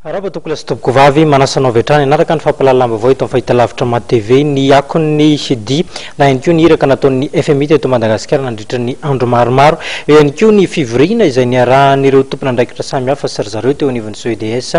Araba tokolo stopko vavy manasanao vetrany anaraka ny fampalalamba vao eto fahitalavitra ma TV ny akon'ny CD na ihany koa ny iraka nataon'ny FMI teto Madagasikara nandritra ny andro maromaro eo ihany koa ny fivorina izay niarahan'ireo tompon'andraikitra samy hafa sy ry zareo teo anivon'ny CEDS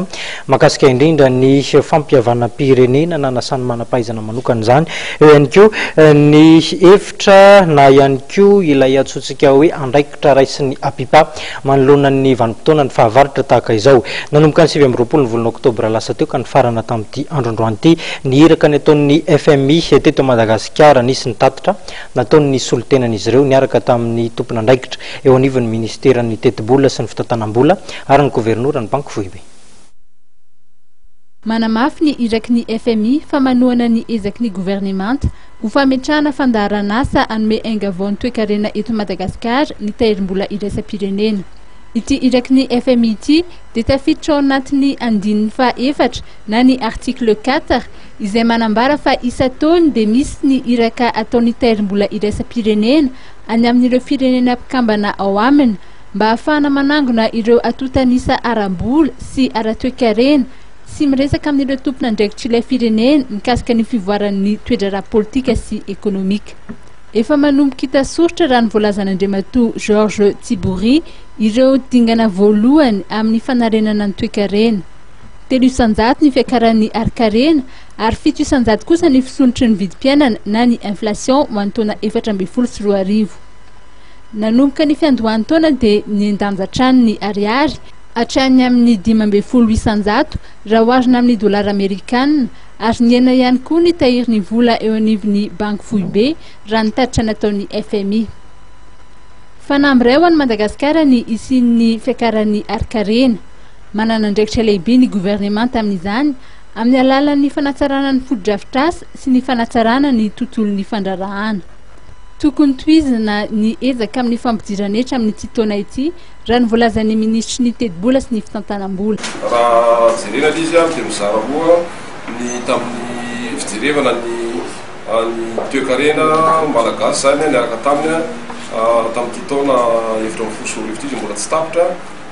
makasika indrindra ny fampiavana-pirenena na nasany manampahaizana manokana izany eo ihany koa ny efitra na ihany koa ilay atsotsika hoe andraikitra raisin'ny apipa manoloana ny vanim-potoana ny fahavaratra tahaka izao nanomboka ny 7 ny volana oktobra lasa teo ka ny farana tamin'ity androandroany ity ny iraka ny ataon'ny FMI teto Madagasikara nisy ny tatitra nataon'ny solotenan'izy ireo niaraka tamin'ny tompon'andraikitra eo anivon'ny ministeran'ny teti-bola sy ny fitantanam-bola ary ny gouvernoura ny banky foibe. Manamafy ny iraky ny FMI fa manoana ny ezaky ny gouvernemanta ho fametrahana fandaharan'asa anome aingavao ny toe-karena eto Madagasikara ny tahirim-bola iraisam-pirenena. Ity iraky ny FMI ity dia tafiditra ao anatin'ny andininy faha-efatra na ny article 4 izay manambara fa isa-taona dia misy ny iraka ataon'ny tahirim-bola iraisam-pirenena any amin'ireo firenena mpikambana ao aminy mba ahafahana manangona ireo atotanisa aram-bola sy ara-toe-karena sy miresaka amin'ireo tompon'andraikitra ilay firenena mikasika ny fivoaran'ny toedrara politika sy ekonomika. Efa manomboka hitasoritra raha ny voalazan'Andriamatoa Georges Tsibory ireo dingana voalohany amin'ny fanarenana ny toe-karena. 300 ny fiakaran'ny ari-karena ary 700 kosa ny fisonitry ny vidim-piainana na ny inflation ho antaona 2024. Nanomboka ny fiandohan'ny taona dia niendanjatrany ny ariary hatrany amin'ny 5,800 raha oharina amin'ny dolara amerikanina ary niena ihany koa ny tahirin'ny vola eo anivon'ny banky foibe raha nitaritra nataon'ny FMI. Fanambiray ho an'ny Madagasikara ny isin'ny fiakaran'ny ari-karena manana andraikitra lehibe ny gouvernemanta amin'izany amin'ny alalan'ny fanatsarana ny fotodrafitrasa sy ny fanatsarana ny tontolon'ny fandrarahana. Tokony tohizina ny ezaka amin'ny fampidiran'etra amin'ny ity taona ity raha ny voalazan'ny ministry ny teti-bola sy ny fitantanam-bola. Raha jerena izy dia mizara moa ny tamin'ny fijerevana ny toe-karena malagasy zany niaraka tamin'ity taona efatra amin'ny folo sy roa arivo ity mbola tsy tapitra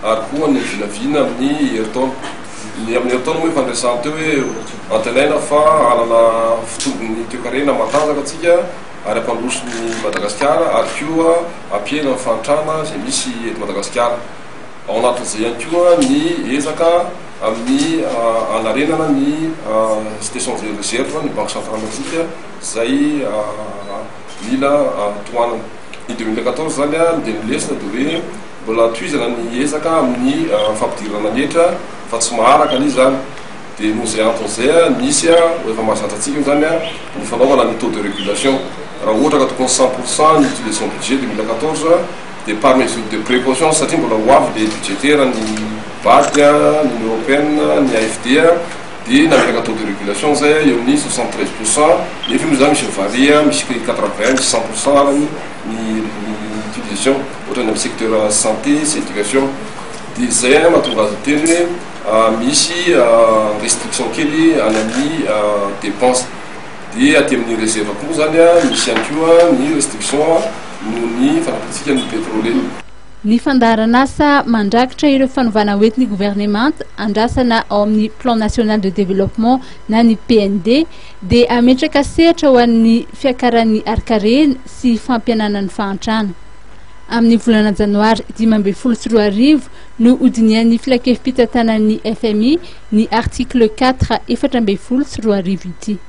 ary koa ny vinavina amin'ny heritaona. Ny amin'ny heritaona moa fandraisana teo hoe antelaina fa alana fitombon'ny toe-karena matanjaka atsika ary ampandrosony Madagasikara ary koa ampiena ny fantrana izay misy eto Madagasikara. Ao anatin'izay ihany koa ny ezaka amin'ny anarenana ny station de réserve ny banque centrale atsika izay mila tohanana. Ny 2014 zany dia nilesina dia hoe mbola tohizana ny ezaka amin'ny fampidirana ny etra fa tsy maharaka izy zany. Dia noho izay anton'izay nisy efa mahazatra antsika zany ny fanaovana ny taux de régulation. Raha ohatra ka tokony 100% ny utilisation budget 2014 dia par mesure de précaution satria mbola ho avy le budgétaire ny BAD, ny européenne, ny AFD dia nameraka taux de régulation zay eo amin'ny 73%. Nefa io zany misy mivaria misy 80 misy 100% arany ny utilisation ohatra ny amin'ny secteur santé sy éducation. Dia zay mahatonga azy teny hoe misy restriction kely any amin'ny dépense. Dia aty amin'ny réserve koa zany misy ihany koa ny restriction noho ny fanapatsika ny pétrole. Ny fandaharan'asa mandrakitra ireo fanovana hoentin'ny gouvernemanta andrasana ao amin'ny plan national de développement na ny PND dia ametraka sehatra ho an'ny fiakaran'ny ari-karena sy fampianana ny fahantrana. Amin'ny volana janoary 2024 no hodinian'ny filakevim-pitantanan'ny FMI ny article 4 2024 ity.